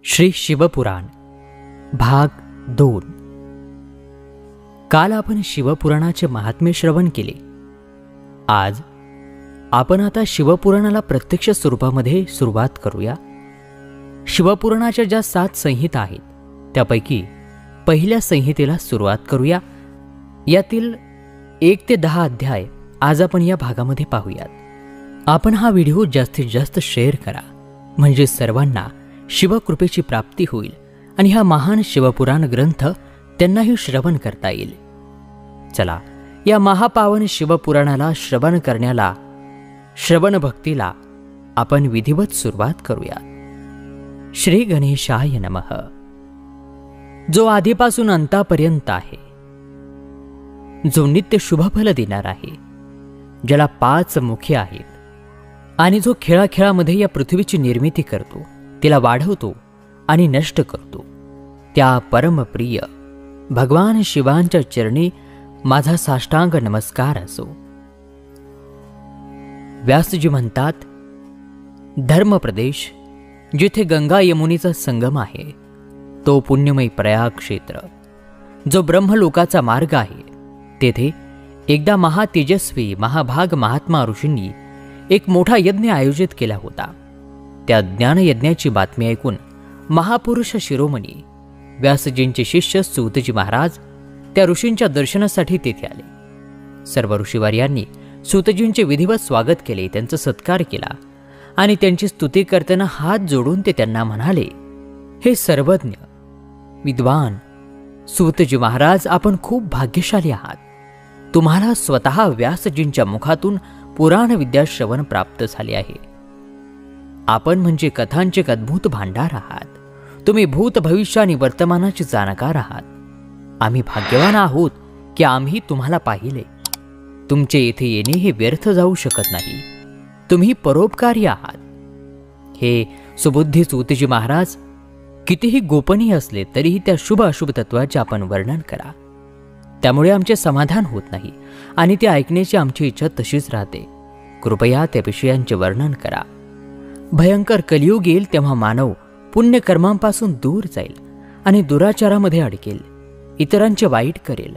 श्री शिवपुराण भाग 2। काल आपण शिवपुराणाचे महात्म्य श्रवण केले। आज आपण आता शिवपुराणाला प्रत्यक्ष स्वरूपामध्ये सुरुवात करूया। शिवपुराणाच्या ज्या 7 संहिता आहेत त्यापैकी पहिल्या संहितेला सुरुवात करूया। यातील 1 ते 10 अध्याय आज आपण या भागामध्ये पाहूयात। आपण हा व्हिडिओ जास्तीत जास्त शेअर करा, म्हणजे सर्वांना शिवकृपेची प्राप्ती होईल आणि हा महान शिवपुराण ग्रंथ त्यांनाही श्रवण करता येईल। चला या महापावन शिवपुराणाला श्रवण करण्याला, श्रवण भक्तीला आपण विधिवत सुरुवात करूया। श्री गणेशाय नमः। जो आधीपासून अंतापर्यंत आहे, जो नित्य शुभफल देणार आहे, ज्याला 5 मुखे आहेत आणि जो खेळाखेळामध्ये या पृथ्वीची निर्मिती करतो, तिला वाढवतो आणि नष्ट करतो, त्या परमप्रिय भगवान शिवांच्या चरणी माझा साष्टांग नमस्कार असो। व्यासजी म्हणतात, धर्मप्रदेश जिथे गंगा यमुनेचा संगम आहे, तो पुण्यमय प्रयाग क्षेत्र जो ब्रह्मलोकाचा मार्ग आहे, तेथे एकदा महातेजस्वी महाभाग महात्मा ऋषींनी एक मोठा यज्ञ आयोजित केला होता। त्या ज्ञानयज्ञाची बातमी ऐकून महापुरुष शिरोमणी व्यासजींचे शिष्य सूतजी महाराज त्या ऋषींच्या दर्शनासाठी तेथे आले। सर्व ऋषीवर्यांनी सूतजींचे विधिवत स्वागत केले, त्यांचा सत्कार केला आणि त्यांची स्तुती करताना हात जोडून ते त्यांना म्हणाले, हे सर्वज्ञ विद्वान सूतजी महाराज, आपण खूप भाग्यशाली आहात। तुम्हाला स्वतः व्यासजींच्या मुखातून पुराण विद्या श्रवण प्राप्त झाले आहे। आपण म्हणजे कथांचे एक अद्भुत भांडार आहात। तुम्ही भूत भविष्य आणि वर्तमानाचे जाणकार आहात। आम्ही भाग्यवान आहोत की आम्ही तुम्हाला पाहिले। तुमचे येथे येणे हे व्यर्थ जाऊ शकत नाही। तुम्ही परोपकारी आहात। हे सुबुद्धी सूतजी महाराज, कितीही गोपनीय असले तरीही त्या शुभ अशुभ तत्वाचे आपण वर्णन करा, त्यामुळे आमचे समाधान होत नाही आणि ते ऐकण्याची आमची इच्छा तशीच राहते। कृपया त्या विषयांचे वर्णन करा। भयंकर कलियुग येईल तेव्हा मानव पुण्यकर्मांपासून दूर जाईल आणि दुराचारामध्ये अडकेल, इतरांचे वाईट करेल,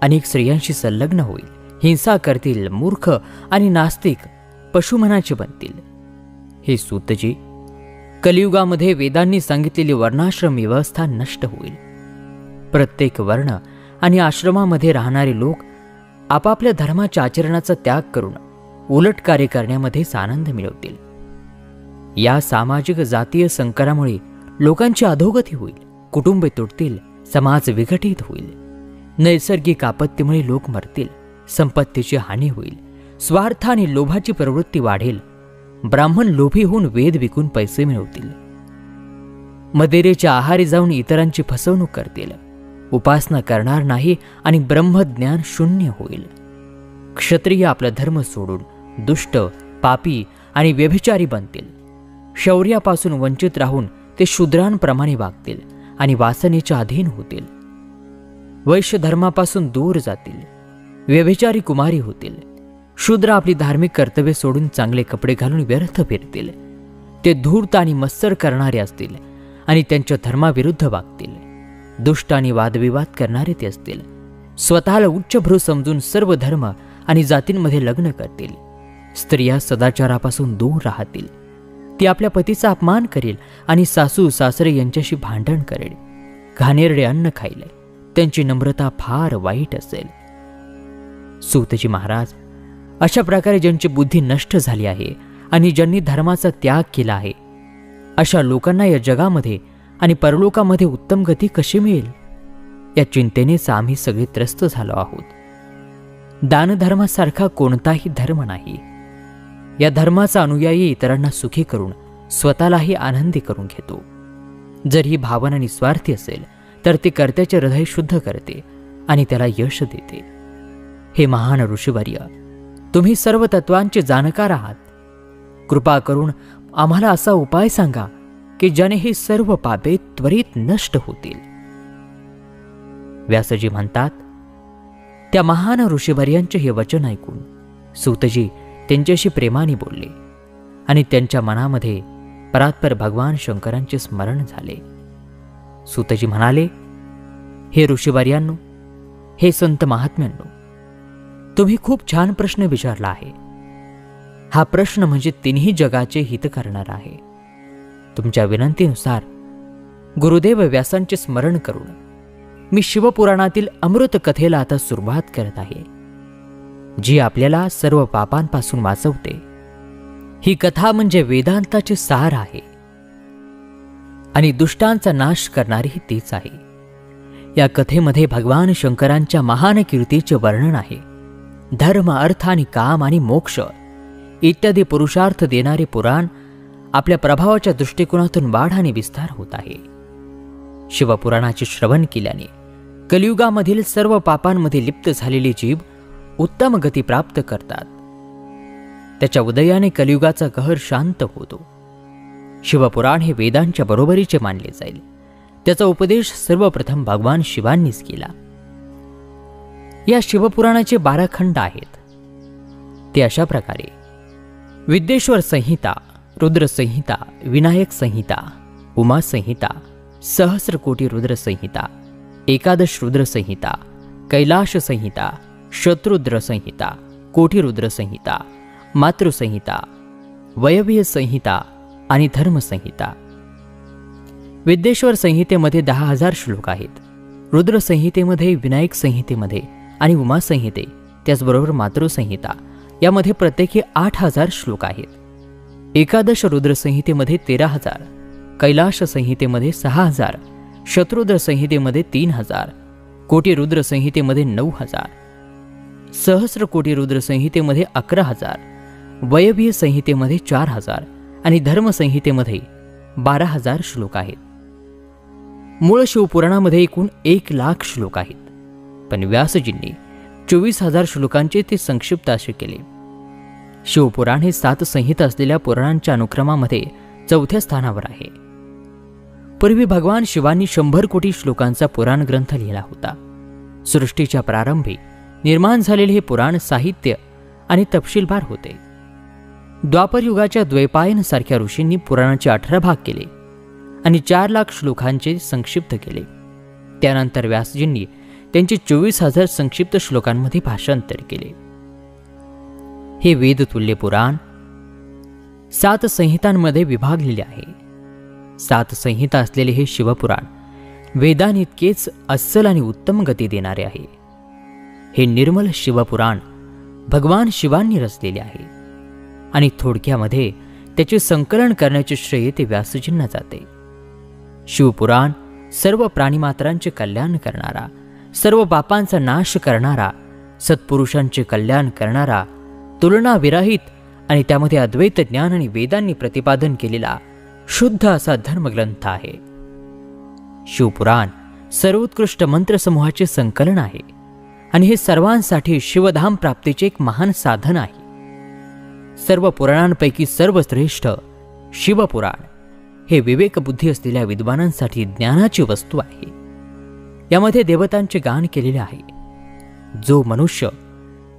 अनेक स्त्रियांशी संलग्न होईल, हिंसा करतील, मूर्ख आणि नास्तिक पशुमनाचे बनतील। हे सूतजी, कलियुगामध्ये वेदांनी सांगितलेली वर्णाश्रम व्यवस्था नष्ट होईल। प्रत्येक वर्ण आणि आश्रमामध्ये राहणारे लोक आपापल्या धर्माच्या आचरणाचा त्याग करून उलट कार्य करण्यामध्येच आनंद मिळवतील। या सामाजिक जातीय संकरामुळे लोकांची अधोगती होईल, कुटुंबे तुटतील, समाज विघटित होईल, नैसर्गिक आपत्तीमुळे लोक मरतील, संपत्तीची हानी होईल, स्वार्थ आणि लोभाची प्रवृत्ती वाढेल, ब्राह्मण लोभी होऊन वेद विकून पैसे मिळवतील, मदिरेच्या आहारी जाऊन इतरांची फसवणूक करतील, उपासना करणार नाही आणि ब्रह्मज्ञान शून्य होईल। क्षत्रिय आपला धर्म सोडून दुष्ट, पापी आणि व्यभिचारी बनतील। शौर्यापासून वंचित राहून ते शूद्रांप्रमाणे वागतील आणि वासनेच्या अधीन होतील। वैश्य धर्मापासून दूर जातील, व्यभिचारी कुमारी होतील। शूद्र आपली धार्मिक कर्तव्ये सोडून चांगले कपडे घालून व्यर्थ फिरतील। ते धूर्त आणि मत्सर करणारे असतील आणि त्यांच्या धर्माविरुद्ध वागतील। दुष्ट आणि वादविवाद करणारे ते असतील। स्वतःला उच्चभ्रू समजून सर्व धर्म आणि जातींमध्ये लग्न करतील। स्त्रिया सदाचारापासून दूर राहतील। ती आपल्या पतीचा अपमान करेल आणि सासू सासरे यांच्याशी भांडण करेल, घाणेरडे अन्न खाईल, त्यांची नम्रता फार वाईट असेल। सूतजी महाराज, अशा प्रकारे ज्यांची बुद्धी नष्ट झाली आहे आणि ज्यांनी धर्माचा त्याग केला आहे, अशा लोकांना या जगामध्ये आणि परलोकामध्ये उत्तम गती कशी मिळेल, या चिंतेनेच आम्ही सगळे त्रस्त झालो आहोत। दानधर्मासारखा कोणताही धर्म नाही। या धर्माचा अनुयायी इतरांना सुखी करून स्वतःलाही आनंदी करून घेतो। जर ही भावना निस्वार्थी असेल तर ती कर्त्याचे हृदय शुद्ध करते आणि त्याला यश देते। हे महान ऋषीवर्य, तुम्ही सर्व तत्वांचे जाणकार आहात। कृपा करून आम्हाला असा उपाय सांगा की ज्याने हे सर्व पापे त्वरित नष्ट होतील। व्यासजी म्हणतात, त्या महान ऋषीवर्यांचे हे वचन ऐकून सूतजी त्यांच्याशी प्रेमाने बोलले आणि त्यांच्या मनामध्ये परात्पर भगवान शंकरांचे स्मरण झाले. सूतजी म्हणाले, हे ऋषीवर्यांनो, हे संत महात्म्यांनो, तुम्ही खूप छान प्रश्न विचारला आहे. हा प्रश्न म्हणजे तिन्ही जगाचे हित करणारा आहे. तुमच्या विनंतीनुसार गुरुदेव व्यासांचे स्मरण करून मी शिवपुराणातील अमृत कथेला आता सुरुवात करत आहे, जी आपल्याला सर्व पापांपासून वाचवते. ही कथा म्हणजे वेदांताचे सार आहे आणि दुष्टांचा नाश करणारीही तीच आहे. या कथेमध्ये भगवान शंकरांच्या महान कीर्तीचे वर्णन आहे. धर्म, अर्थ आणि काम आणि मोक्ष इत्यादी पुरुषार्थ देणारे पुराण आपल्या प्रभावाच्या दृष्टिकोनातून वाढ आणि विस्तार होत आहे. शिवपुराणाचे श्रवण केल्याने कलियुगामधील सर्व पापांमध्ये लिप्त झालेले जीव उत्तम गती प्राप्त करतात. त्याच्या उदयाने कलियुगाचा कहर शांत होतो. शिवपुराण हे वेदांच्या बरोबरीचे मानले जाईल. त्याचा उपदेश सर्वप्रथम भगवान शिवांनीच केला. या शिवपुराणाचे 12 खंड आहेत. ते अशा प्रकारे: विद्येश्वर संहिता, रुद्र संहिता, विनायक संहिता, उमा संहिता, सहस्रकोटी रुद्र संहिता, एकादश रुद्र संहिता, कैलाश संहिता, शत्रुद्र संहिता, कोटी रुद्र संहिता, मातृसंहिता, वयवीय संहिता आणि धर्म संहिता. विद्येश्वर संहितेमध्ये 10,000 श्लोक आहेत. रुद्र संहितेमध्ये, विनायक संहितेमध्ये आणि उमा संहिते, त्याचबरोबर मातृसंहिता यामध्ये प्रत्येकी 8,000 श्लोक आहेत. एकादश रुद्र संहितेमध्ये 13,000, कैलाश संहितेमध्ये 6,000, शत्रुद्र संहितेमध्ये 3,000, कोटी रुद्र संहितेमध्ये 9,000, सहस्र कोटी रुद्र संहितेमध्ये 11,000, वयवीय संहितेमध्ये 4,000 आणि धर्म संहितेमध्ये 12,000 श्लोक आहेत. मूळ शिवपुराणामध्ये एकूण 1,00,000 श्लोक आहेत, पण व्यासजींनी 24,000 श्लोकांचे ते संक्षिप्त असे केले. शिवपुराण हे 7 संहिता असलेल्या पुराणांच्या अनुक्रमामध्ये 4थ्या स्थानावर आहे. पूर्वी भगवान शिवांनी 100 कोटी श्लोकांचा पुराण ग्रंथ लिहिला होता. सृष्टीच्या प्रारंभी निर्माण झालेले हे पुराण साहित्य आणि तपशीलवार होते. द्वापर युगाच्या द्वैपायन सारख्या ऋषींनी पुराणाचे 18 भाग केले आणि 4,00,000 श्लोकांचे संक्षिप्त केले. त्यानंतर व्यासजींनी त्यांचे 24,000 संक्षिप्त श्लोकांमध्ये भाषांतर केले. हे वेदतुल्य पुराण 7 संहितांमध्ये विभागलेले आहे. 7 संहिता असलेले हे शिवपुराण वेदांइतकेच अस्सल आणि उत्तम गती देणारे आहे. हे निर्मल शिवपुराण भगवान शिवांनी रचलेले आहे आणि थोडक्यामध्ये त्याचे संकलन करण्याचे श्रेय ते व्यासजींना जाते. शिवपुराण सर्व प्राणीमात्रांचे कल्याण करणारा, सर्व पापांचा नाश करणारा, सत्पुरुषांचे कल्याण करणारा, तुलनाविरहित आणि त्यामध्ये अद्वैत ज्ञान आणि वेदांनी प्रतिपादन केलेला शुद्ध असा धर्मग्रंथ आहे. शिवपुराण सर्वोत्कृष्ट मंत्रसमूहाचे संकलन आहे आणि हे सर्वांसाठी शिवधाम प्राप्तीचे एक महान साधन आहे. सर्व पुराणांपैकी सर्वश्रेष्ठ शिवपुराण हे विवेकबुद्धी असलेल्या विद्वानांसाठी ज्ञानाची वस्तू आहे. यामध्ये देवतांचे गान केलेले आहे. जो मनुष्य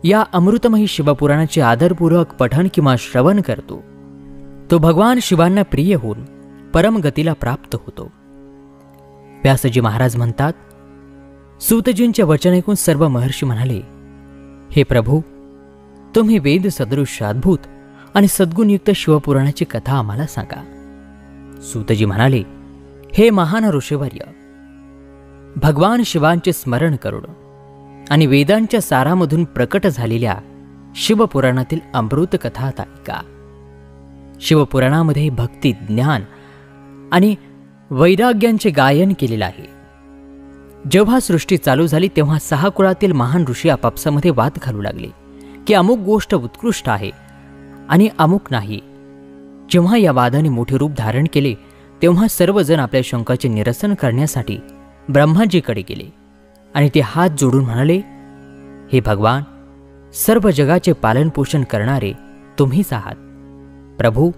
या अमृतमयी शिवपुराणाचे आदरपूर्वक पठण किंवा श्रवण करतो, तो भगवान शिवांना प्रिय होऊन परमगतीला प्राप्त होतो. व्यासजी महाराज म्हणतात, सूतजींचे वचन ऐकून सर्व महर्षी म्हणाले, हे प्रभू, तुम्ही वेद सदृश अद्भुत आणि सद्गुणयुक्त शिवपुराणाची कथा आम्हाला सांगा. सूतजी म्हणाले, हे महान ऋषीवर्य, भगवान शिवांचे स्मरण करून आणि वेदांच्या सारामधून प्रकट झालेल्या शिवपुराणातील अमृत कथा ऐका. शिवपुराणामध्ये भक्ती, ज्ञान आणि वैराग्यांचे गायन केलेले आहे. जेव्हा सृष्टी चालू झाली तेव्हा 6 कुळातील महान ऋषी आपापसामध्ये वाद घालू लागले की अमुक गोष्ट उत्कृष्ट आहे आणि अमुक नाही. जेव्हा या वादाने मोठे रूप धारण केले तेव्हा सर्वजण आपल्या शंकाचे निरसन करण्यासाठी ब्रह्माजीकडे गेले आणि ते हात जोडून म्हणाले, हे भगवान, सर्व जगाचे पालनपोषण करणारे तुम्हीच आहात. प्रभू,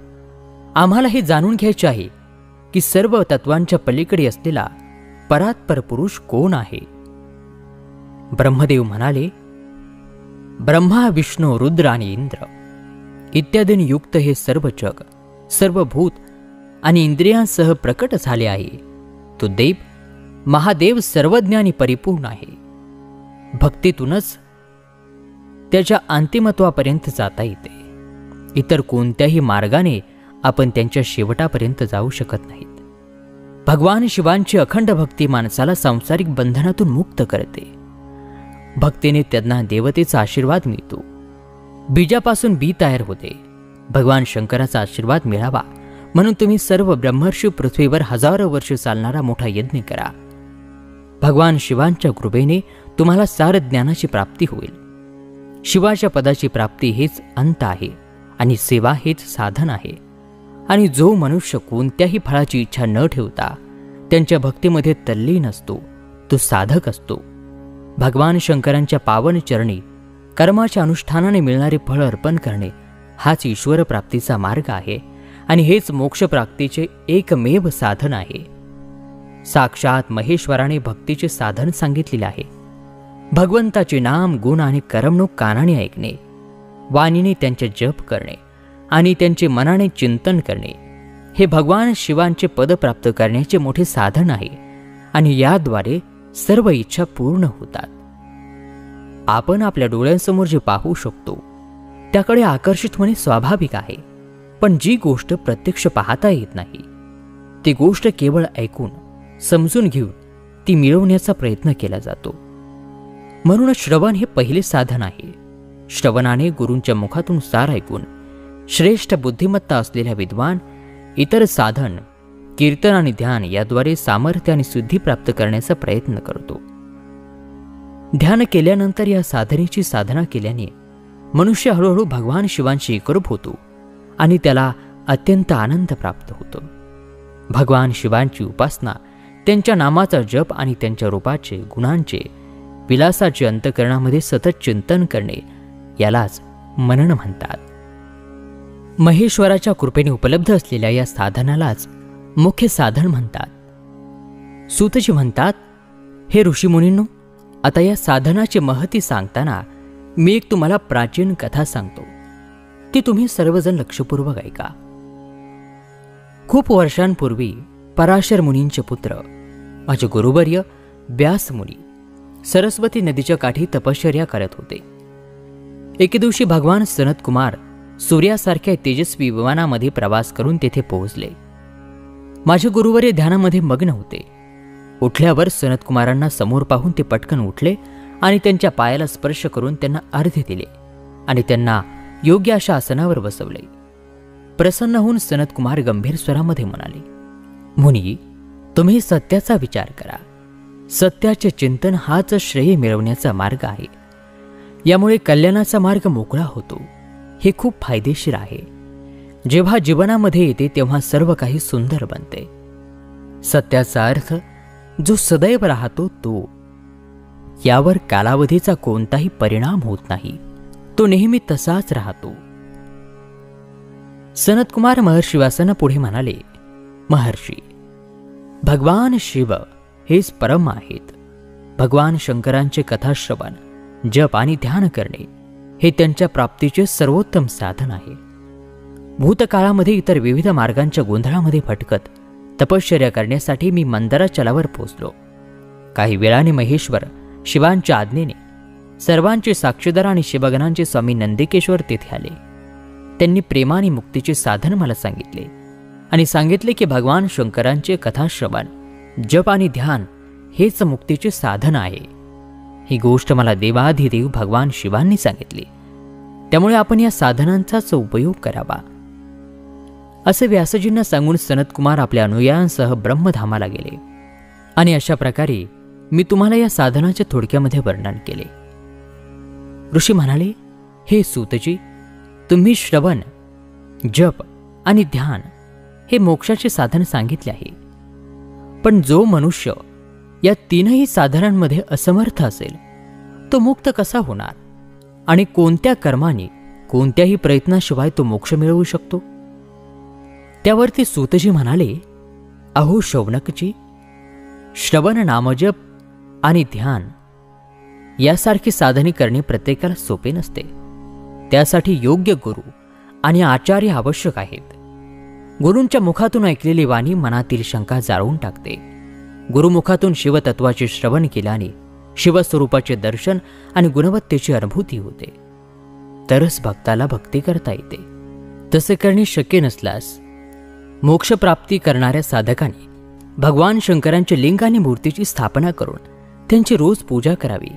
आम्हाला हे जाणून घ्यायचे आहे की सर्व तत्वांच्या पलीकडे असलेला परात्पर पुरुष कोण आहे. ब्रह्मदेव म्हणाले, ब्रह्मा, विष्णू, रुद्र आणि इंद्र इत्यादींनी युक्त हे सर्व जग, सर्व भूत आणि इंद्रियांसह प्रकट झाले आहे, तो देव महादेव सर्वज्ञ आणि परिपूर्ण आहे. भक्तीतूनच त्याच्या अंतिमत्वापर्यंत जाता येते. इतर कोणत्याही मार्गाने आपण त्यांच्या शेवटापर्यंत जाऊ शकत नाहीत. भगवान शिवांची अखंड भक्ती माणसाला सांसारिक बंधनातून मुक्त करते. भक्तीने त्यांना देवतेचा आशीर्वाद मिळतो. बीजापासून बी तयार होते. भगवान शंकराचा आशीर्वाद मिळावा म्हणून तुम्ही सर्व ब्रह्मर्षी पृथ्वीवर हजारो वर्ष चालणारा मोठा यज्ञ करा. भगवान शिवांच्या कृपेने तुम्हाला सार ज्ञानाची प्राप्ती होईल. शिवाच्या पदाची प्राप्ती हेच अंत आहे आणि सेवा हेच साधन आहे. आणि जो मनुष्य कोणत्याही फळाची इच्छा न ठेवता त्यांच्या भक्तीमध्ये तल्लीन असतो, तो साधक असतो. भगवान शंकरांच्या पावन चरणी कर्माच्या अनुष्ठानाने मिळणारे फळ अर्पण करणे हाच ईश्वर प्राप्तीचा मार्ग आहे आणि हेच मोक्षप्राप्तीचे एकमेव साधन आहे. साक्षात महेश्वराने भक्तीचे साधन सांगितलेले आहे. भगवंताचे नाम, गुण आणि करमणूक कानाने ऐकणे, वाणीने त्यांचे जप करणे आणि त्यांचे मनाने चिंतन करणे हे भगवान शिवांचे पद प्राप्त करण्याचे मोठे साधन आहे आणि याद्वारे सर्व इच्छा पूर्ण होतात. आपण आपल्या डोळ्यांसमोर जे पाहू शकतो त्याकडे आकर्षित होणे स्वाभाविक आहे, पण जी गोष्ट प्रत्यक्ष पाहता येत नाही ती गोष्ट केवळ ऐकून समजून घेऊन ती मिळवण्याचा प्रयत्न केला जातो. म्हणून श्रवण हे पहिले साधन आहे. श्रवणाने गुरूंच्या मुखातून सार ऐकून श्रेष्ठ बुद्धिमत्ता असलेल्या विद्वान इतर साधन, कीर्तन आणि ध्यान याद्वारे सामर्थ्य आणि सिद्धी प्राप्त करण्याचा प्रयत्न करतो. ध्यान केल्यानंतर या साधनेची साधना केल्याने मनुष्य हळूहळू भगवान शिवांशी एकरूप होतो आणि त्याला अत्यंत आनंद प्राप्त होतो. भगवान शिवांची उपासना, त्यांच्या नामाचा जप आणि त्यांच्या रूपाचे, गुणांचे, विलासाचे अंतःकरणामध्ये सतत चिंतन करणे यालाच मनन म्हणतात. महेश्वराच्या कृपेने उपलब्ध असलेल्या या साधनालाच मुख्य साधन म्हणतात. सूतजी म्हणतात, हे ऋषीमुनींनो, आता या साधनाची महती सांगताना मी एक तुम्हाला प्राचीन कथा सांगतो. ती तुम्ही सर्वजण लक्षपूर्वक ऐका. खूप वर्षांपूर्वी पराशर मुनींचे पुत्र माझे गुरुवर्य व्यास मुनी सरस्वती नदीच्या काठी तपश्चर्या करत होते. एके दिवशी भगवान सनत कुमार सूर्यासारख्या तेजस्वी विमानामध्ये प्रवास करून तेथे पोहोचले. माझे गुरुवर्य ध्यानामध्ये मग्न होते. उठल्यावर सनत कुमारांना समोर पाहून ते पटकन उठले आणि त्यांच्या पायाला स्पर्श करून त्यांना अर्घ्य दिले आणि त्यांना योग्य अशा आसनावर बसवले. प्रसन्न होऊन सनत कुमार गंभीर स्वरामध्ये म्हणाले, मुनी, तुम्ही सत्याचा विचार करा. सत्याचे चिंतन हाच श्रेय मिळवण्याचा मार्ग आहे. यामुळे कल्याणाचा मार्ग मोकळा होतो. हे खूप फायदेशीर आहे. जेव्हा जीवनामध्ये येते तेव्हा सर्व काही सुंदर बनते. सत्याचा अर्थ जो सदैव राहतो तो. यावर कालावधीचा कोणताही परिणाम होत नाही. तो नेहमी तसाच राहतो. सनतकुमार महर्षी व्यासांना पुढे म्हणाले, महर्षी, भगवान शिव हेच परम आहेत. भगवान शंकरांचे कथाश्रवण, जप आणि ध्यान करणे हे त्यांच्या प्राप्तीचे सर्वोत्तम साधन आहे. भूतकाळामध्ये इतर विविध मार्गांच्या गोंधळामध्ये भटकत तपश्चर्या करण्यासाठी मी मंदराचलावर पोचलो. काही वेळाने महेश्वर शिवांच्या आज्ञेने सर्वांचे साक्षीदार आणि शिवगणांचे स्वामी नंदिकेश्वर तेथे आले. त्यांनी प्रेमाने मुक्तीचे साधन मला सांगितले आणि सांगितले की भगवान शंकरांचे कथाश्रवण, जप आणि ध्यान हेच मुक्तीचे साधन आहे. ही गोष्ट मला देवाधिदेव भगवान शिवांनी सांगितली. त्यामुळे आपण या साधनांचाच उपयोग करावा. असे व्यासजींना सांगून सनतकुमार आपल्या अनुयायांसह ब्रह्मधामाला गेले. आणि अशा प्रकारे मी तुम्हाला या साधनाच्या थोडक्यामध्ये वर्णन केले. ऋषी म्हणाले, हे सूतजी, तुम्ही श्रवण, जप आणि ध्यान हे मोक्षाचे साधन सांगितले आहे. पण जो मनुष्य या तीनही साधनांमध्ये असमर्थ असेल तो मुक्त कसा होणार आणि कोणत्या कर्माने, कोणत्याही प्रयत्नाशिवाय तो मोक्ष मिळवू शकतो? त्यावरती सूतजी म्हणाले, अहो शौनकजी, श्रवण, नामजप आणि ध्यान यासारखी साधने करणे प्रत्येकाला सोपे नसते. त्यासाठी योग्य गुरु आणि आचार्य आवश्यक आहेत. गुरूंच्या मुखातून ऐकलेली वाणी मनातील शंका जाळून टाकते. गुरुमुखातून शिवतत्वाचे श्रवण केल्याने शिवस्वरूपाचे दर्शन आणि गुणवत्तेची अनुभूती होते. तरच भक्ताला भक्ती करता येते. तसे करणे शक्य नसल्यास मोक्षप्राप्ती करणाऱ्या साधकांनी भगवान शंकरांचे लिंग आणि मूर्तीची स्थापना करून त्यांची रोज पूजा करावी.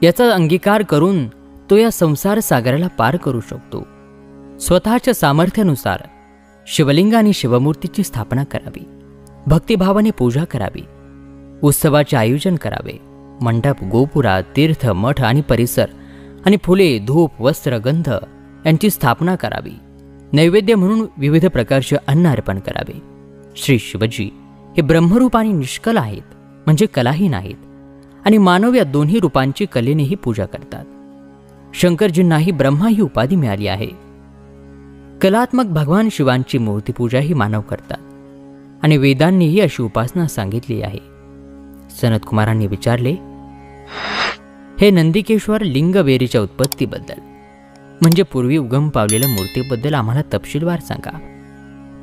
याचा अंगीकार करून तो या संसार सागराला पार करू शकतो. स्वतःच्या सामर्थ्यानुसार शिवलिंग आणि शिवमूर्तीची स्थापना करावी. भक्तिभावाने पूजा करावी. उत्सवाचे आयोजन करावे. मंडप, गोपुरा, तीर्थ, मठ आणि परिसर आणि फुले, धूप, वस्त्र, गंध यांची स्थापना करावी. नैवेद्य म्हणून विविध प्रकारचे अन्न अर्पण करावे. श्री शिवजी हे ब्रह्मरूप आणि निष्कल आहेत, म्हणजे कलाहीन आहेत, आणि मानव या दोन्ही रूपांची कलेनेही पूजा करतात. शंकरजींनाही ब्रह्मा ही उपाधी मिळाली आहे. कलात्मक भगवान शिवांची मूर्तीपूजाही मानव करतात आणि वेदांनीही अशी उपासना सांगितली आहे. सनतकुमारांनी विचारले, हे नंदिकेश्वर लिंगवेरीच्या उत्पत्तीबद्दल म्हणजे पूर्वी उगम पावलेल्या मूर्तीबद्दल आम्हाला तपशीलवार सांगा.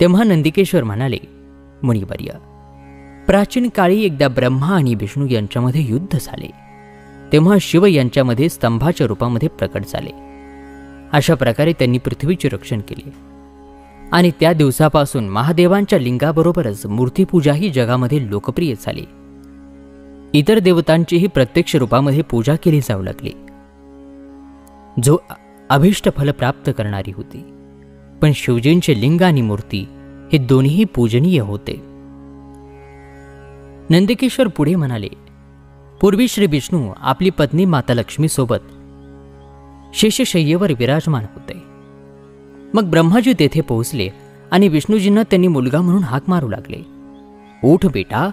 तेव्हा नंदिकेश्वर म्हणाले, मुनिवर्य, प्राचीन काळी एकदा ब्रह्मा आणि विष्णू यांच्यामध्ये युद्ध झाले. तेव्हा शिव यांच्यामध्ये स्तंभाच्या रूपामध्ये प्रकट झाले. अशा प्रकारे त्यांनी पृथ्वीचे रक्षण केले आणि त्या दिवसापासून महादेवांच्या लिंगाबरोबरच मूर्तीपूजाही जगामध्ये लोकप्रिय झाली. इतर देवतांचीही प्रत्यक्ष रूपामध्ये पूजा केली जाऊ लागली, जो अभिष्ट फल प्राप्त करणारी होती. पण शिवजींचे लिंग आणि मूर्ती हे दोन्ही पूजनीय होते. नंदिकेश्वर पुढे म्हणाले, पूर्वी श्री विष्णू आपली पत्नी माता लक्ष्मी सोबत शेषशय्येवर विराजमान होते. मग ब्रह्माजी तेथे पोहोचले आणि विष्णूजींना त्यांनी मुलगा म्हणून हाक मारू लागले. उठ बेटा,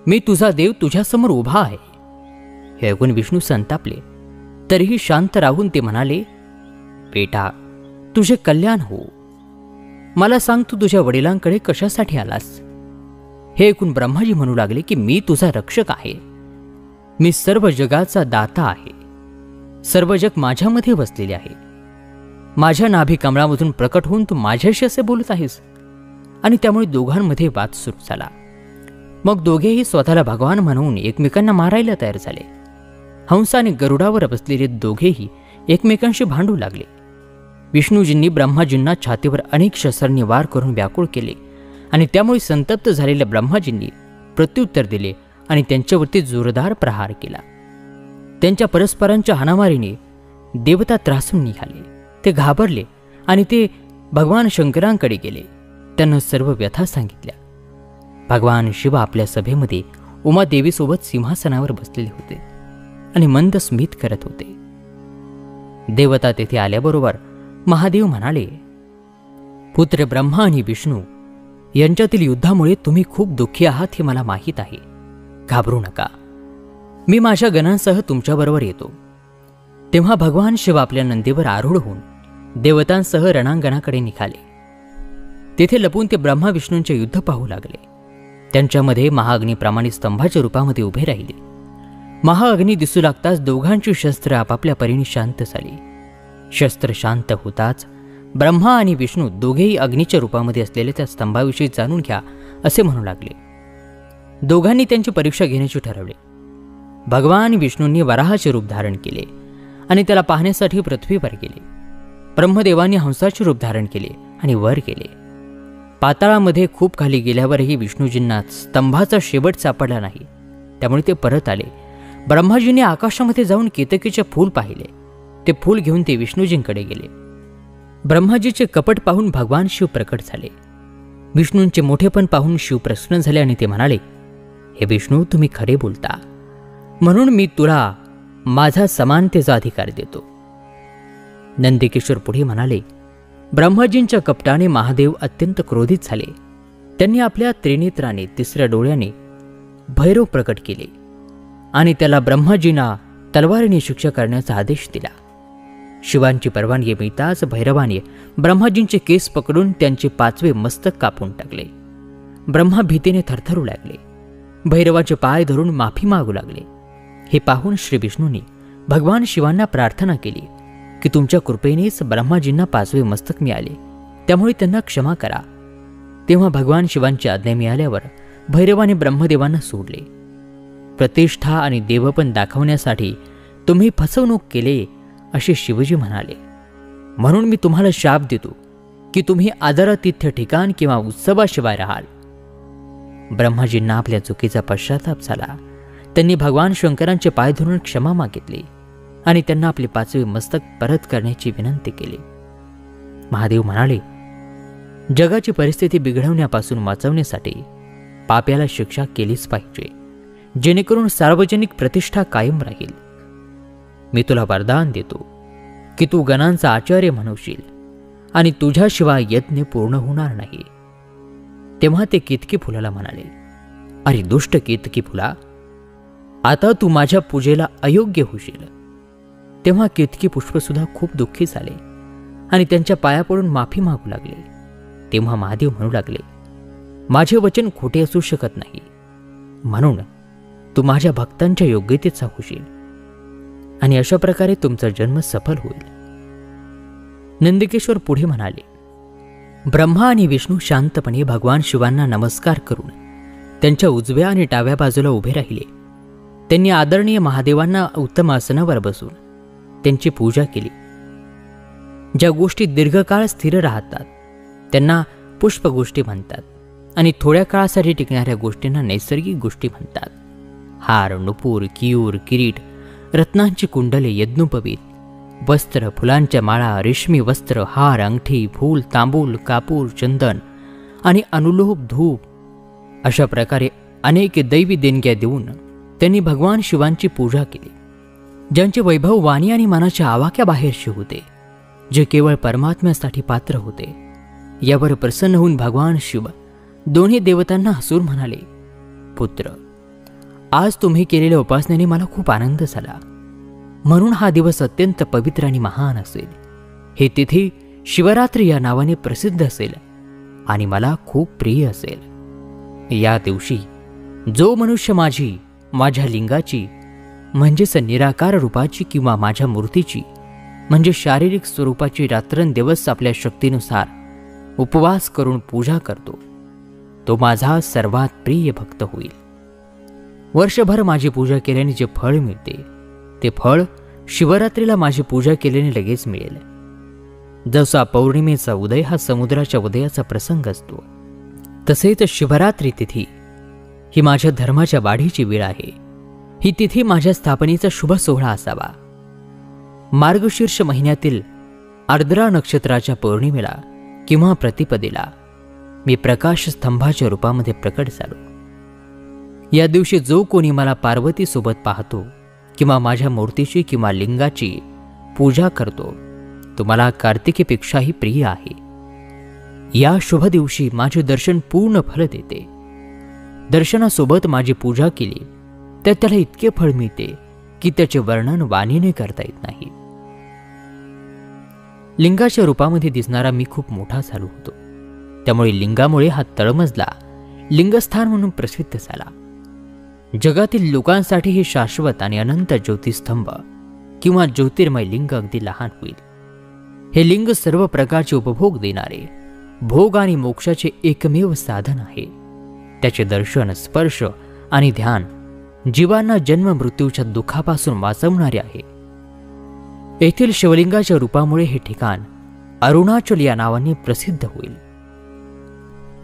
मी तुझा देव तुझ्यासमोर उभा आहे. हे ऐकून विष्णू संतापले, तरीही शांत राहून ते म्हणाले, बेटा, तुझे कल्याण हो. मला सांग, तू तुझ्या वडिलांकडे कशासाठी आलास? हे ऐकून ब्रह्माजी म्हणू लागले की मी तुझा रक्षक आहे. मी सर्व जगाचा दाता आहे. सर्व जग माझ्यामध्ये वसलेले आहे. माझ्या नाभी कमळामधून प्रकट होऊन तू माझ्याशी असे बोलत आहेस. आणि त्यामुळे दोघांमध्ये वाद सुरू झाला. मग दोघेही स्वतःला भगवान म्हणून एकमेकांना मारायला तयार झाले. हंस आणि गरुडावर बसलेले दोघेही एकमेकांशी भांडू लागले. विष्णूजींनी ब्रह्माजींना छातीवर अनेक शस्त्रांनी वार करून व्याकुळ केले आणि त्यामुळे संतप्त झालेल्या ब्रह्माजींनी प्रत्युत्तर दिले आणि त्यांच्यावरती जोरदार प्रहार केला. त्यांच्या परस्परांच्या हाणामारीने देवता त्रासून निघाले. ते घाबरले आणि ते भगवान शंकरांकडे गेले. त्यांना सर्व व्यथा सांगितल्या. भगवान शिव आपल्या सभेमध्ये उमादेवीसोबत सिंहासनावर बसलेले होते आणि मंद स्मित करत होते. देवता तेथे आल्याबरोबर महादेव म्हणाले, पुत्र ब्रह्मा आणि विष्णू यांच्यातील युद्धामुळे तुम्ही खूप दुःखी आहात हे मला माहीत आहे. घाबरू नका, मी माझ्या गणांसह तुमच्याबरोबर येतो. तेव्हा भगवान शिव आपल्या नंदीवर आरूढ होऊन देवतांसह रणांगणाकडे निघाले. तेथे लपून ते ब्रह्मा विष्णूंचे युद्ध पाहू लागले. त्यांच्यामध्ये महाअग्निप्रमाणे स्तंभाच्या रूपामध्ये उभे राहिले. महाअग्नी दिसू लागताच दोघांची शस्त्र आपापल्या परीने शांत झाली. शस्त्र शांत होताच ब्रह्मा आणि विष्णू दोघेही अग्नीच्या रूपामध्ये असलेल्या त्या स्तंभाविषयी जाणून घ्या असे म्हणू लागले. दोघांनी त्यांची परीक्षा घेण्याचे ठरवले. भगवान विष्णूंनी वराहाचे रूप धारण केले आणि त्याला पाहण्यासाठी पृथ्वीवर गेले. ब्रह्मदेवांनी हंसाचे रूप धारण केले आणि वर गेले. पाताळामध्ये खूप खाली गेल्यावरही विष्णूजींना स्तंभाचा शेवट सापडला नाही. त्यामुळे ते परत आले. ब्रह्माजींनी आकाशामध्ये जाऊन केतकीचे फूल पाहिले. ते फूल घेऊन ते विष्णूजींकडे गेले. ब्रह्माजीचे कपट पाहून भगवान शिव प्रकट झाले. विष्णूंचे मोठेपण पाहून शिव प्रसन्न झाले आणि ते म्हणाले, हे विष्णू, तुम्ही खरे बोलता, म्हणून मी तुला माझा समानतेचा अधिकार देतो. नंदिकेश्वर पुढे म्हणाले, ब्रह्माजींच्या कपटाने महादेव अत्यंत क्रोधित झाले. त्यांनी आपल्या त्रिनेत्राने तिसऱ्या डोळ्याने भैरव प्रकट केले आणि त्याला ब्रह्माजींना तलवारीने शिक्षा करण्याचा आदेश दिला. शिवांची परवानगी मिळताच भैरवाने ब्रह्माजींचे केस पकडून त्यांचे 5वे मस्तक कापून टाकले. ब्रह्मा भीतीने थरथरू लागले. भैरवाचे पाय धरून माफी मागू लागले. हे पाहून श्री विष्णूंनी भगवान शिवांना प्रार्थना केली की तुमच्या कृपेनेच ब्रह्माजींना 5वे मस्तक मिळाले त्यामुळे त्यांना क्षमा करा. तेव्हा भगवान शिवांची आज्ञा मिळाल्यावर भैरवाने ब्रह्मदेवांना सोडले. प्रतिष्ठा आणि देवपण दाखवण्यासाठी तुम्ही फसवणूक केले असे शिवजी म्हणाले. म्हणून मी तुम्हाला शाप देतो की तुम्ही आदरातिथ्य ठिकाण किंवा उत्सवाशिवाय राहाल. ब्रह्माजींना आपल्या चुकीचा पश्चाताप झाला. त्यांनी भगवान शंकरांचे पाय धरून क्षमा मागितली आणि त्यांना आपले 5वे मस्तक परत करण्याची विनंती केली. महादेव म्हणाले, जगाची परिस्थिती बिघडवण्यापासून वाचवण्यासाठी पाप्याला शिक्षा केलीच पाहिजे, जेणेकरून सार्वजनिक प्रतिष्ठा कायम राहील. मी तुला वरदान देतो की तू गणांचा आचार्य म्हणवशील आणि तुझ्याशिवाय यज्ञ पूर्ण होणार नाही. तेव्हा ते केतकी फुलाला म्हणाले, अरे दुष्ट केतकी फुला, आता तू माझ्या पूजेला अयोग्य होशील. तेव्हा केतकी पुष्पसुद्धा खूप दुःखी झाले आणि त्यांच्या पाया पडून माफी मागू लागले. तेव्हा महादेव म्हणू लागले, माझे वचन खोटे असू शकत नाही, म्हणून तू माझ्या भक्तांच्या योग्यतेचा होशील आणि अशा प्रकारे तुमचा जन्म सफल होईल. नंदिकेश्वर पुढे म्हणाले, ब्रह्मा आणि विष्णू शांतपणे भगवान शिवांना नमस्कार करून त्यांच्या उजव्या आणि डाव्या बाजूला उभे राहिले. त्यांनी आदरणीय महादेवांना उत्तम आसनावर बसून त्यांची पूजा केली. ज्या गोष्टी दीर्घकाळ स्थिर राहतात त्यांना पुष्पगोष्टी म्हणतात आणि थोड्या काळासाठी टिकणाऱ्या गोष्टींना नैसर्गिक गोष्टी म्हणतात. हार, नुपूर, कियूर, किरीट, रत्नांची कुंडले, यज्ञोपवीत, वस्त्र, फुलांच्या माळा, रेशमी वस्त्र, हार, अंगठी, फूल, तांबूल, कापूर, चंदन आणि अनुलोभ धूप अशा प्रकारे अनेक दैवी देणग्या देऊन त्यांनी भगवान शिवांची पूजा केली. ज्यांचे वैभव वाणी आणि मनाच्या आवाक्याबाहेरचे होते, जे केवळ परमात्म्यासाठी पात्र होते. यावर प्रसन्न होऊन भगवान शिव दोन्ही देवतांना हसून म्हणाले, पुत्र, आज तुम्ही केलेल्या उपासनेने मला खूप आनंद झाला, म्हणून हा दिवस अत्यंत पवित्र आणि महान असेल. हे तिथी शिवरात्री या नावाने प्रसिद्ध असेल आणि मला खूप प्रिय असेल. या दिवशी जो मनुष्य माझ्या लिंगाची म्हणजेच निराकार रूपाची किंवा माझ्या मूर्तीची म्हणजे शारीरिक स्वरूपाची रात्रंदिवस आपल्या शक्तीनुसार उपवास करून पूजा करतो, तो माझा सर्वात प्रिय भक्त होईल. वर्षभर माझी पूजा केल्याने जे फळ मिळते ते फळ शिवरात्रीला माझी पूजा केल्याने लगेच मिळेल. जसा पौर्णिमेचा उदय हा समुद्राच्या उदयाचा प्रसंग असतो, तसेच शिवरात्री तिथी ही माझ्या धर्माच्या वाढीची वेळ आहे. ही तिथी माझ्या स्थापनेचा शुभ सोहळा असावा. मार्गशीर्ष महिन्यातील आर्द्रा नक्षत्राच्या पौर्णिमेला किंवा प्रतिपदेला मी प्रकाश स्तंभाच्या रूपामध्ये प्रकट झालो. या दिवशी जो कोणी मला पार्वती सोबत पाहतो किंवा माझ्या मूर्तीची किंवा लिंगाची पूजा करतो, तो मला कार्तिकेपेक्षाही प्रिय आहे. या शुभ दिवशी माझे दर्शन पूर्ण फल देते. दर्शनासोबत माझी पूजा केली तर त्याला इतके फळ मिळते की त्याचे वर्णन वाणीने करता येत नाही. लिंगाच्या रूपामध्ये दिसणारा मी खूप मोठा झालो होतो, त्यामुळे लिंगामुळे हा तळमजला लिंगस्थान म्हणून प्रसिद्ध झाला. जगातील लोकांसाठी हे शाश्वत आणि अनंत ज्योतिस्तंभ किंवा ज्योतिर्मय लिंग अगदी लहान होईल. हे लिंग सर्व प्रकारचे उपभोग देणारे भोग आणि मोक्षाचे एकमेव साधन आहे. त्याचे दर्शन, स्पर्श आणि ध्यान जीवांना जन्म मृत्यूच्या दुःखापासून वाचवणारे आहे. येथील शिवलिंगाच्या रूपामुळे हे ठिकाण अरुणाचल या नावाने प्रसिद्ध होईल.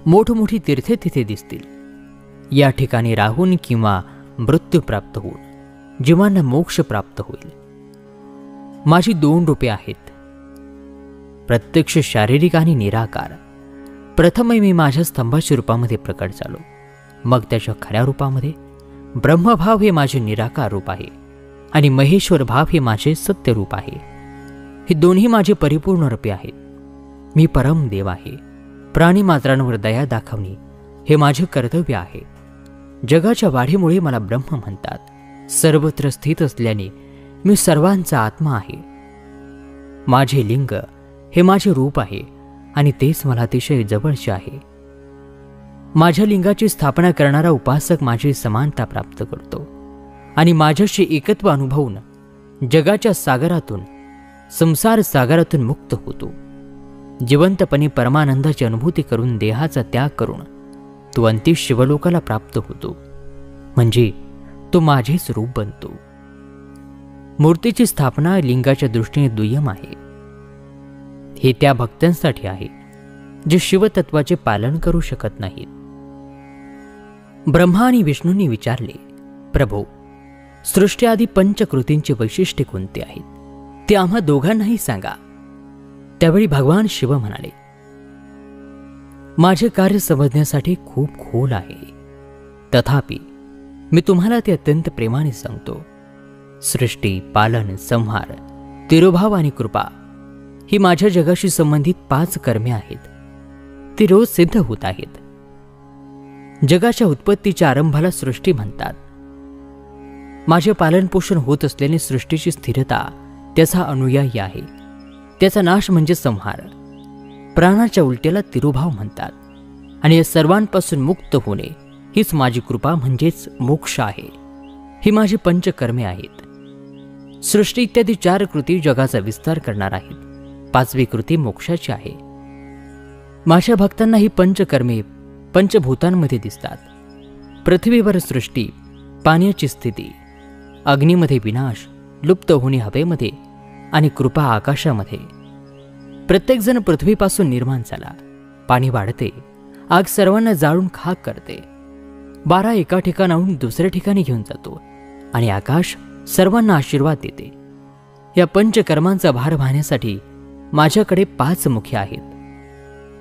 मोठमोठी तीर्थे तिथे दिसतील. या ठिकाणी राहून किंवा मृत्यू प्राप्त होऊन जीवांना मोक्ष प्राप्त होईल. माझी 2 रूपे आहेत, प्रत्यक्ष शारीरिक आणि निराकार. प्रथम मी माझ्या स्तंभाच्या रूपामध्ये प्रकट झालो, मग त्याच्या खऱ्या रूपामध्ये ब्रह्मभाव हे माझे निराकार रूप आहे आणि महेश्वर भाव हे माझे सत्य रूप आहे. हे दोन्ही माझे परिपूर्ण रूपे आहेत. मी परम देव आहे. प्राणी मात्रांवर दया दाखवणे हे माझे कर्तव्य आहे. जगाच्या वाढीमुळे मला ब्रह्म म्हणतात. सर्वत्र स्थित असल्याने मी सर्वांचा आत्मा आहे. माझे लिंग हे माझे रूप आहे आणि तेच मला अतिशय जवळचे आहे. माझ्या लिंगाची स्थापना करणारा उपासक माझी समानता प्राप्त करतो आणि माझ्याशी एकत्व अनुभवून जगाच्या सागरातून, संसार सागरातून मुक्त होतो. जिवंतपणे परमानंदाची अनुभूती करून देहाचा त्याग करून तू अंतिम शिवलोकाला प्राप्त होतो, म्हणजे तो माझेच रूप बनतो. मूर्तीची स्थापना लिंगाच्या दृष्टीने दुय्यम आहे. हे त्या भक्तांसाठी आहे जे शिवतत्वाचे पालन करू शकत नाहीत. ब्रह्मा आणि विष्णूंनी विचारले, प्रभो, सृष्टी आदी पंचकृतींचे वैशिष्ट्य कोणते आहेत ते आम्हा दोघांनाही सांगा. त्यावेळी भगवान शिव म्हणाले, माझे कार्य समजण्यासाठी खूप खोल आहे, तथापि मी तुम्हाला ते अत्यंत प्रेमाने सांगतो. सृष्टी, पालन, संहार, तिरोभाव आणि कृपा ही माझ्या जगाशी संबंधित 5 कर्मे आहेत. ती रोज सिद्ध होत आहेत. जगाच्या उत्पत्तीच्या आरंभाला सृष्टी म्हणतात. माझे पालनपोषण होत असल्याने सृष्टीची स्थिरता त्याचा अनुयायी आहे. त्याचा नाश म्हणजे संहार. प्राणाच्या उलट्याला तिरोभाव म्हणतात. आणि या सर्वांपासून मुक्त होणे हीच माझी कृपा म्हणजेच मोक्ष आहे. ही माझी पंचकर्मे आहेत. सृष्टी इत्यादी 4 कृती जगाचा विस्तार करणार आहेत. 5वी कृती मोक्षाची आहे. माझ्या भक्तांना ही पंचकर्मे पंचभूतांमध्ये दिसतात. पृथ्वीवर सृष्टी, पाण्याची स्थिती, अग्नीमध्ये विनाश, लुप्त होणे हवेमध्ये आणि कृपा आकाशामध्ये. प्रत्येकजण पृथ्वीपासून निर्माण झाला. पाणी वाढते, आग सर्वांना जाळून खाक करते. 12 एका ठिकाणाहून दुसऱ्या ठिकाणी घेऊन जातो आणि आकाश सर्वांना आशीर्वाद देते. या पंचकर्मांचा भार वाहण्यासाठी माझ्याकडे 5 मुखे आहेत.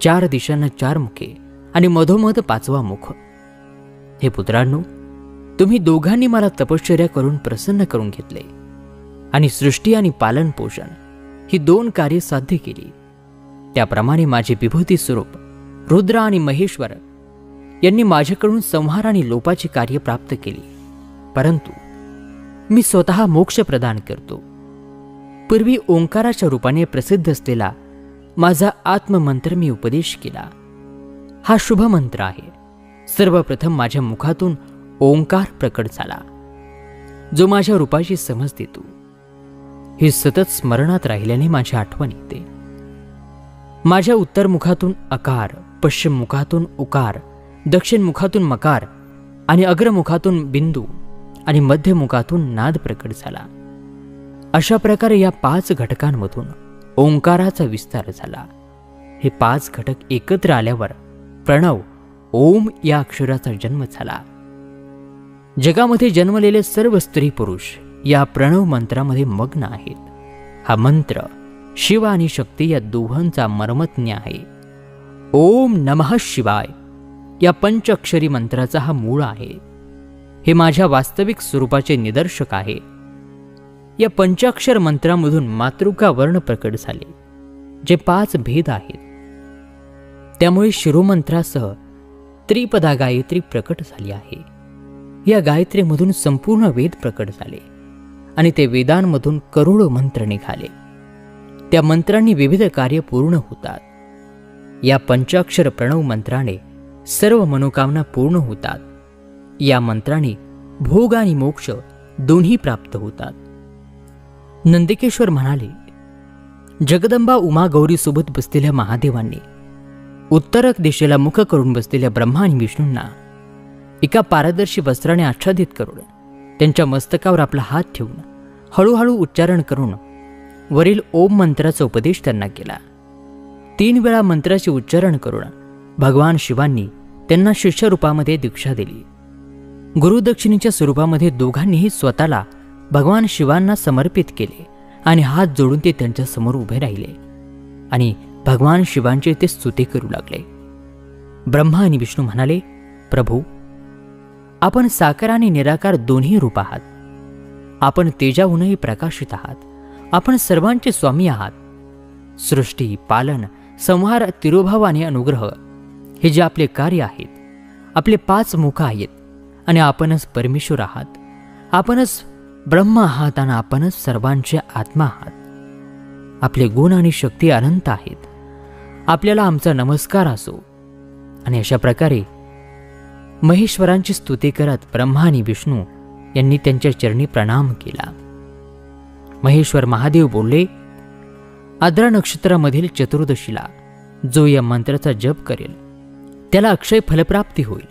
4 दिशांना 4 मुखे आणि मधोमध 5वा मुख. हे पुत्रांनो, तुम्ही दोघांनी मला तपश्चर्या करून प्रसन्न करून घेतले आणि सृष्टी आणि पालन पोषण ही 2 कार्ये साध्य केली. त्याप्रमाणे माझे विभूती स्वरूप रुद्र आणि महेश्वर यांनी माझ्याकडून संहार आणि लोपाची कार्य प्राप्त केली. परंतु मी स्वतः मोक्ष प्रदान करतो. पूर्वी ओंकाराच्या रूपाने प्रसिद्ध असलेला माझा आत्ममंत्र मी उपदेश केला. हा शुभ मंत्र आहे. सर्वप्रथम माझ्या मुखातून ओंकार प्रकट झाला, जो माझ्या रूपाची समज देतो. हे सतत स्मरणात राहिल्याने माझी आठवण येते. माझ्या उत्तर मुखातून अकार, पश्चिम मुखातून उकार, दक्षिण मुखातून मकार आणि अग्रमुखातून बिंदू आणि मध्य मुखातून नाद प्रकट झाला. अशा प्रकारे या 5 घटकांमधून ओंकाराचा विस्तार झाला. हे 5 घटक एकत्र आल्यावर प्रणव ओम या अक्षराचा जन्म झाला. जगामध्ये जन्मलेले सर्व स्त्री पुरुष या प्रणव मंत्रामध्ये मग्न आहेत. हा मंत्र शिव आणि शक्ती या दोहोंचा मर्मज्ञ आहे. ओम नमः शिवाय या पंचाक्षरी मंत्राचा हा मूळ आहे. हे माझ्या वास्तविक स्वरूपाचे निदर्शक आहे. या पंचाक्षर मंत्रामधून मातृका वर्ण प्रकट झाले, जे 5 भेद आहेत. त्यामुळे शिरोमंत्रासह त्रिपदा गायत्री प्रकट झाली आहे. या गायत्रीमधून संपूर्ण वेद प्रकट झाले आणि ते वेदांमधून करोडो मंत्र निघाले. त्या मंत्रांनी विविध कार्य पूर्ण होतात. या पंचाक्षर प्रणव मंत्राने सर्व मनोकामना पूर्ण होतात. या मंत्राने भोग आणि मोक्ष दोन्ही प्राप्त होतात. नंदिकेश्वर म्हणाले, जगदंबा उमा गौरी सोबत बसलेल्या महादेवांनी उत्तर दिशेला मुख करून बसलेल्या ब्रह्मा आणि विष्णूंना एका पारदर्शी वस्त्राने आच्छादित करून त्यांच्या मस्तकावर आपला हात ठेवून हळूहळू उच्चारण करून वरील ओम मंत्राचा उपदेश त्यांना केला. 3 वेळा मंत्राचे उच्चारण करून भगवान शिवांनी त्यांना शिष्य रूपामध्ये दीक्षा दिली. गुरुदक्षिणेच्या स्वरूपामध्ये दोघांनीही स्वतःला भगवान शिवांना समर्पित केले आणि हात जोडून ते त्यांच्या समोर उभे राहिले आणि भगवान शिवांचे ते स्तुती करू लागले. ब्रह्मा आणि विष्णू म्हणाले, प्रभू, आपण साकार आणि निराकार दोन्ही रूप आहात. आपण तेजाहूनही प्रकाशित आहात. आपण सर्वांचे स्वामी आहात. सृष्टी, पालन, संहार, तिरोभाव आणि अनुग्रह हे जे आपले कार्य आहेत, आपले 5 मुख आहेत आणि आपणच परमेश्वर आहात. आपणच ब्रह्म आहात आणि आपणच सर्वांचे आत्मा आहात. आपले गुण आणि शक्ती अनंत आहेत. आपल्याला आमचा नमस्कार असो. आणि अशा प्रकारे महेश्वरांची स्तुती करत ब्रह्मा आणि विष्णू यांनी त्यांच्या चरणी प्रणाम केला. महेश्वर महादेव बोलले, आद्रा नक्षत्रामधील चतुर्दशीला जो या मंत्राचा जप करेल त्याला अक्षय फलप्राप्ती होईल.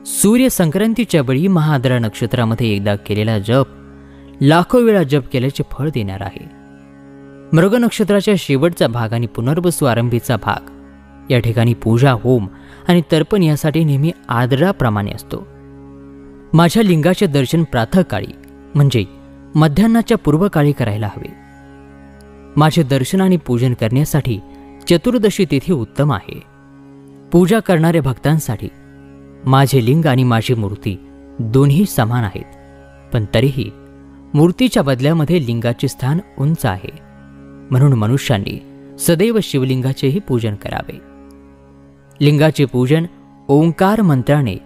सूर्य संक्रांतीच्या वेळी महाआद्रा नक्षत्रामध्ये एकदा केलेला जप लाखो वेळा जप केल्याचे फळ देणार आहे. मृग नक्षत्राच्या शेवटचा भाग आणि पुनर्वसू आरंभीचा भाग या ठिकाणी पूजा, होम आणि तर्पण यासाठी नेहमी आदराप्रमाणे असतो. माझ्या लिंगाचे दर्शन प्रातःकाळी म्हणजे मध्यान्हाच्या पूर्वकाळी करायला हवे. माझे दर्शन आणि पूजन करण्यासाठी चतुर्दशी तिथी उत्तम आहे. पूजा करणाऱ्या भक्तांसाठी माझे लिंग आणि माझी मूर्ती दोन्ही समान आहेत, पण तरीही मूर्तीच्या बदल्यामध्ये लिंगाचे स्थान उंच आहे. म्हणून मनुष्यांनी सदैव शिवलिंगाचेही पूजन करावे. लिंगाचे पूजन ओंकार मंत्राने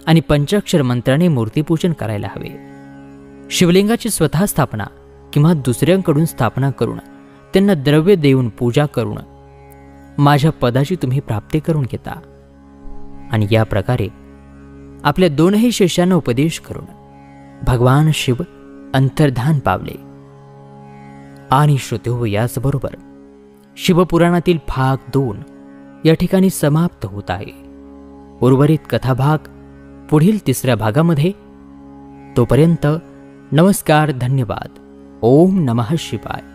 आणि पंचाक्षर मंत्राने मूर्तीपूजन करायला हवे. शिवलिंगाची स्वतः स्थापना किंवा दुसऱ्यांकडून स्थापना करून त्यांना द्रव्य देऊन पूजा करून माझ्या पदाची तुम्ही प्राप्ती करून घेता. आणि या प्रकारे आपल्या दोनही शिष्यांना उपदेश करून भगवान शिव अंतर्धान पावले. आणि श्रोते, याचबरोबर शिवपुराणातील भाग 2 या ठिकाणी समाप्त होत आहे. उर्वरित कथाभाग पुढील 3ऱ्या भागामध्ये. तोपर्यंत नमस्कार, धन्यवाद. ओम नमः शिवाय.